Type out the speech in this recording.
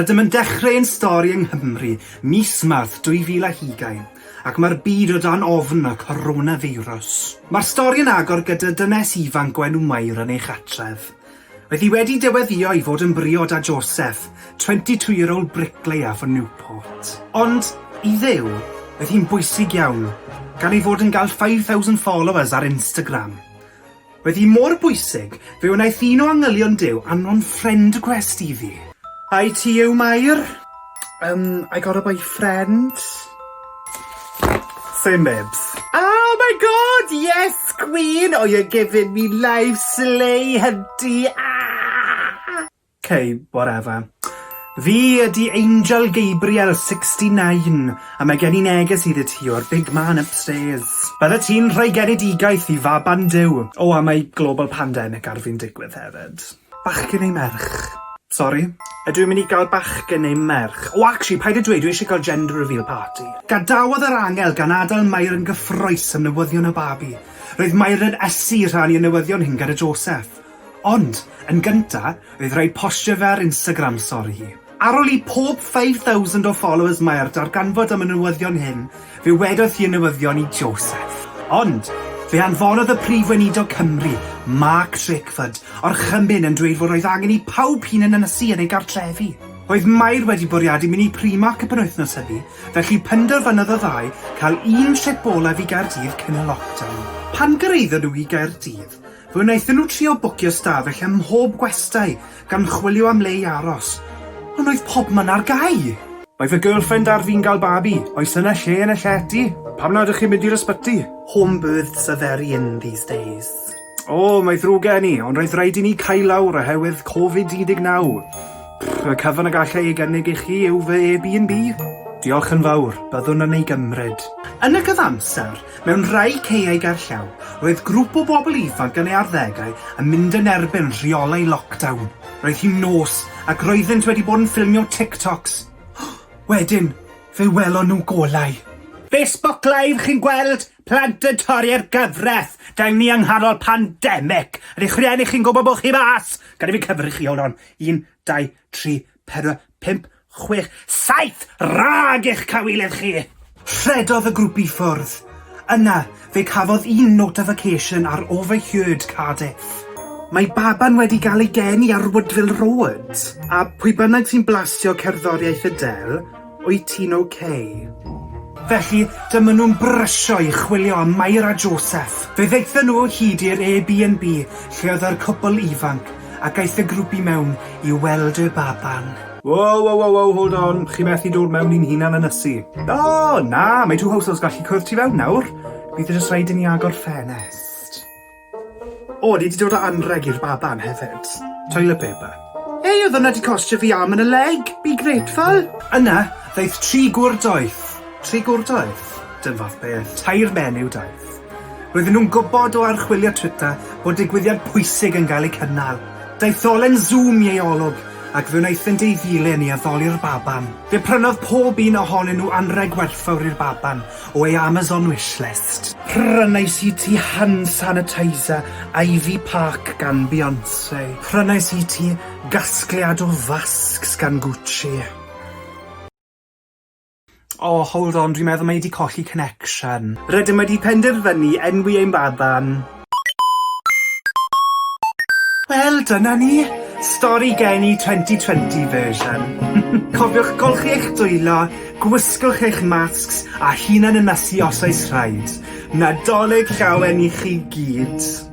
Rydym yn dechrau'n stori yng Nghymru mis Mawrth 2020 ac mae'r byd o dan ofn y coronavirus. Mae'r stori yn agor gyda dynes ifanc o enw Mair yn ei chatref. Roedd hi wedi diweddio i fod yn briod â Joseph, 22-year-old bricklayer from Newport. Ond i Dduw, roedd hi'n bwysig iawn, gan ei fod yn cael 5,000 followers ar Instagram. Roedd hi mor bwysig, fe wnaeth un o angylion Duw anfon friend request i fi. Hi to you, Mair. I got a boyfriend. Same babes. Oh my god, yes, queen! Oh, you're giving me life, slay, hunty. Okay, whatever. Fi ydi Angel Gabriel, 69, a mae gen i neges iddi ti o'r big man upstairs. Bydde ti'n rhoi genedigaeth i faban Duw. O, a mae global pandemic ar fi'n digwydd hefyd. Bachgen neu merch? Sorry, ydw i'n mynd i gael bachgen neu merch? O, actually, paid y dweud dwi eisiau cael gender reveal party. Gadawodd yr angel gan adael Mair yn gyffroes am newyddion y babi. Roedd Mair yn ysu rhannu y newyddion hyn gyda Joseph. Ond, yn gynta, roedd rhaid postio fe ar Instagram stori hi. Ar ôl i pob 5,000 o followers Mair darganfod am y newyddion hyn, fe wedodd hi y newyddion i Joseph. Ond, fe anfonodd y prif weinidog Cymru, Mark Drakeford, o'r chymyn yn dweud fod roedd angen i pawb hun yn ynysu yn ei gartrefi. Roedd Mair wedi bwriadu mynd i Primark y penwythnos hynny, felly penderfynodd y ddau cael un trip olaf i Gaerdydd cyn y lockdown. Pan gyrraeddon nhw i Gaerdydd, fe wnaethon nhw trio bwcio stafell ym mhob gwestai gan chwilio am le i aros. Ond oedd pobman ar gau. Mae fy girlfriend ar fi'n gael babi. Oes yna lle yn y llety? Pam nad ydych chi'n mynd i'r ysbyty? Home births are very in these days. O, mae ddrwg geni, ond roedd rhaid i ni cael lawr oherwydd Covid-19. Y cyfan y gallai ei gynnig i chi yw fy Airbnb. Diolch yn fawr, byddwn yn ei gymryd. Yn y gyfamser, mewn rhai caeau gerllaw, roedd grŵp o bobl ifanc yn ei arddegau yn mynd yn erbyn rheolau lockdown. Roedd hi'n nos ac roeddynt wedi bod yn ffilmio TikToks. Wedyn, fe welon nhw golau. Facebook Live chi'n gweld plant yn torri'r gyfraith da'n ni yng nghanol pandemic. Rydych rhieni chi'n gwybod bod chi mas? Gada fi cyfri chi hold on. 1, 2, 3, 4, 5, 6, 7 rhag eich cawilydd chi. Rhedodd y grŵp i ffwrdd. Yna, fe cafodd un notification ar overheard Cardiff. Mae baban wedi cael ei geni ar Woodville Road. A pwy bynnag sy'n blastio cerddoriaeth y del, wyt ti'n okay? Felly, dyma nhw'n brysio i chwilio am Mair a Joseph. Fe ddeithon nhw o hyd i'r Airbnb lle oedd yr cwpl ifanc ac aeth y grŵp i mewn i weld y baban. Wow, hold on. Chi methu dod mewn i'n hunan ynysu. O, na, mae 2 households gallu cwrdd ti fewn nawr. Bydd jyst rhaid i ni agor ffenest. O, ni wedi dod â anreg i'r baban hefyd. Toilet paper. Ei, oedd hwnna wedi costio fi arm yn y leg. Be grateful. Yna, ddaeth 3 gwrdoeth. 3 gwrdoeth? Dyn fath beth. 2 menyw daeth. Roedden nhw'n gwybod o archwilio Twitter bod digwyddiad pwysig yn cael ei cynnal. Daeth ddolen Zoom i ei olwg ac fe wnaethant ei ddilyn i addoli'r baban. Fe prynodd pob un ohonyn nhw anreg werthfawr i'r baban o ei Amazon wishlist. Prynais i ti hand sanitizer Ivy Park gan Beyoncé. Prynais i ti gasgliad o fasgs gan Gucci. Oh, hold on, dwi'n meddwl mae wedi colli connection. Rydym wedi penderfynu enwi ein baban. Wel, dyna ni. Stori'r Geni 2020 version. Cofiwch golchi eich dwylo, gwisgwch eich masks a hunan ynysu os oes rhaid. Nadolig llawen i chi gyd.